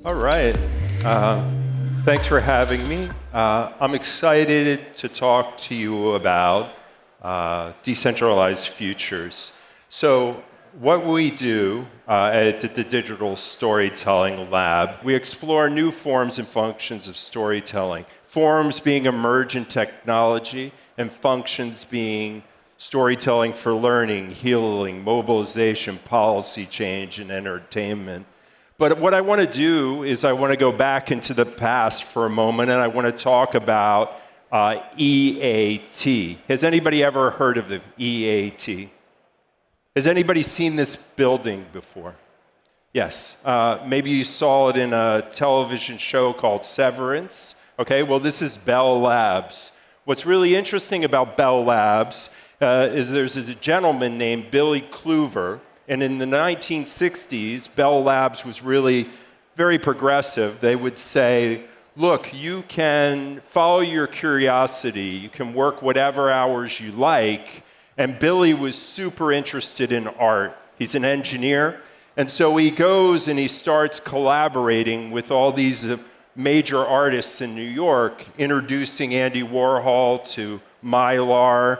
All right. Thanks for having me. I'm excited to talk to you about decentralized futures. So what we do at the Digital Storytelling Lab, we explore new forms and functions of storytelling. Forms being emergent technology and functions being storytelling for learning, healing, mobilization, policy change, and entertainment. But what I want to do is I want to go back into the past for a moment, and I want to talk about E.A.T. Has anybody ever heard of the E.A.T? Has anybody seen this building before? Yes. Maybe you saw it in a television show called Severance. Okay, well, this is Bell Labs. What's really interesting about Bell Labs is there's a gentleman named Billy Kluver. And in the 1960s, Bell Labs was really very progressive. They would say, look, you can follow your curiosity, you can work whatever hours you like. And Billy was super interested in art. He's an engineer. And so he goes and he starts collaborating with all these major artists in New York, introducing Andy Warhol to Mylar,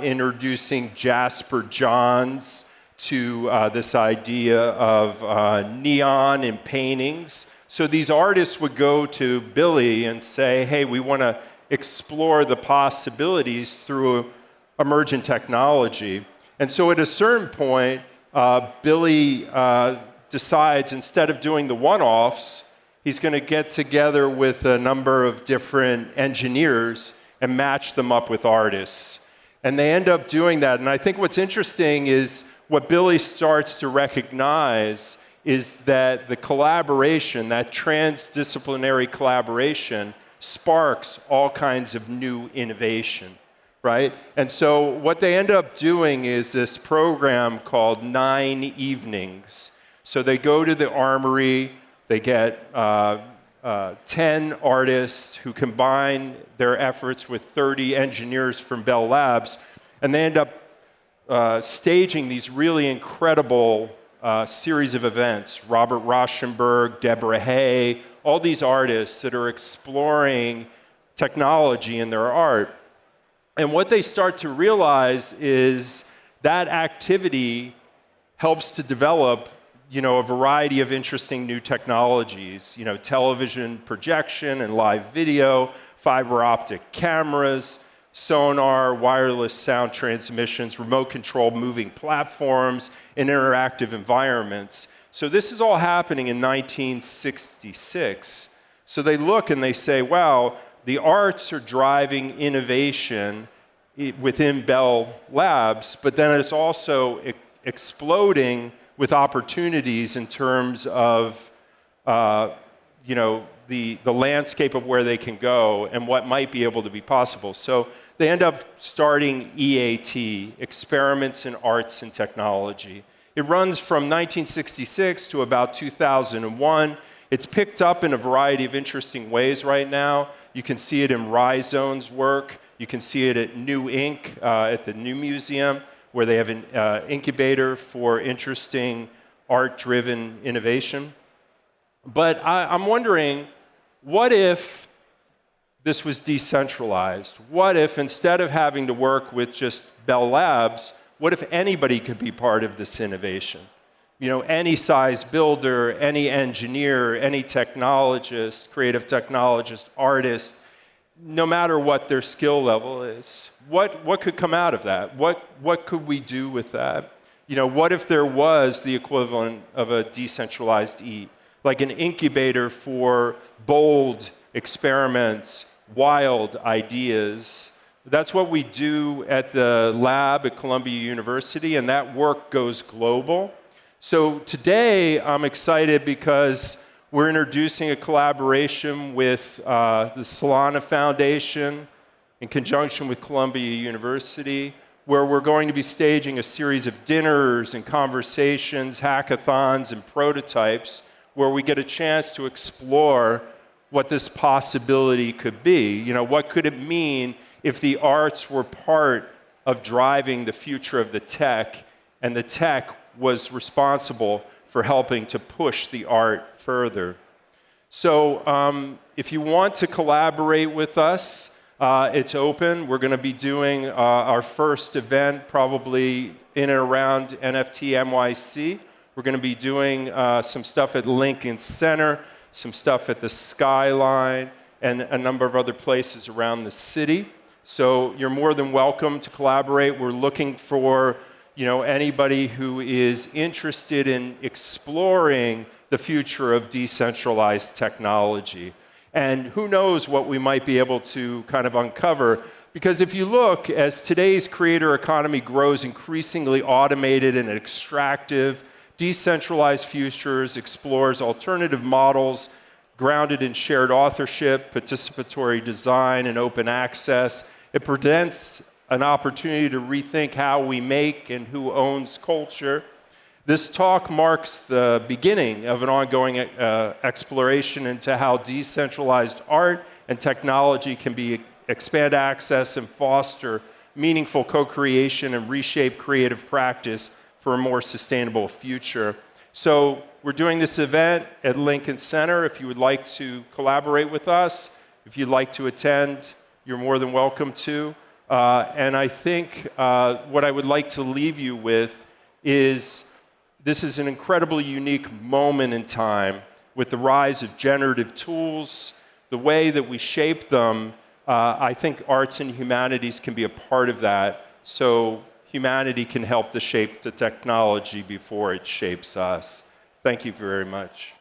introducing Jasper Johns to this idea of neon in paintings. So these artists would go to Billy and say, hey, we want to explore the possibilities through emergent technology. And so at a certain point, Billy decides instead of doing the one-offs, he's going to get together with a number of different engineers and match them up with artists. And they end up doing that. And I think what's interesting is what Billy starts to recognize is that the collaboration, that transdisciplinary collaboration, sparks all kinds of new innovation, right? And so what they end up doing is this program called 9 Evenings. So they go to the Armory, they get 10 artists who combine their efforts with 30 engineers from Bell Labs, and they end up staging these really incredible series of events. Robert Rauschenberg, Deborah Hay, all these artists that are exploring technology in their art. And what they start to realize is that activity helps to develop, a variety of interesting new technologies, television projection and live video, fiber optic cameras, sonar, wireless sound transmissions, remote controlled moving platforms, and interactive environments. So this is all happening in 1966. So they look and they say, wow, the arts are driving innovation within Bell Labs, but then it's also exploding with opportunities in terms of the landscape of where they can go and what might be able to be possible. So they end up starting E.A.T, Experiments in Arts and Technology. It runs from 1966 to about 2001. It's picked up in a variety of interesting ways right now. You can see it in Rhizone's work. You can see it at New Ink, at the New Museum, where they have an incubator for interesting art-driven innovation. But I'm wondering, what if this was decentralized? What if instead of having to work with just Bell Labs, what if anybody could be part of this innovation? Any size builder, any engineer, any technologist, creative technologist, artist, no matter what their skill level is. What could come out of that? What could we do with that? What if there was the equivalent of a decentralized E.A.T, like an incubator for bold experiments, wild ideas? That's what we do at the lab at Columbia University, and that work goes global. So today, I'm excited because we're introducing a collaboration with the Solana Foundation in conjunction with Columbia University, where we're going to be staging a series of dinners and conversations, hackathons, and prototypes, where we get a chance to explore what this possibility could be. What could it mean if the arts were part of driving the future of the tech, and the tech was responsible for helping to push the art further? So if you want to collaborate with us, it's open. We're going to be doing our first event probably in and around NFT NYC. We're going to be doing some stuff at Lincoln Center, some stuff at the Skyline, and a number of other places around the city. So you're more than welcome to collaborate. We're looking for anybody who is interested in exploring the future of decentralized technology. And who knows what we might be able to kind of uncover. Because if you look, as today's creator economy grows increasingly automated and extractive, decentralized futures explores alternative models grounded in shared authorship, participatory design, and open access. It presents an opportunity to rethink how we make and who owns culture. This talk marks the beginning of an ongoing exploration into how decentralized art and technology can expand access and foster meaningful co-creation and reshape creative practice for a more sustainable future. So we're doing this event at Lincoln Center. If you would like to collaborate with us, if you'd like to attend, you're more than welcome to. And I think what I would like to leave you with is this is an incredibly unique moment in time with the rise of generative tools, the way that we shape them. I think arts and humanities can be a part of that. So humanity can help to shape the technology before it shapes us. Thank you very much.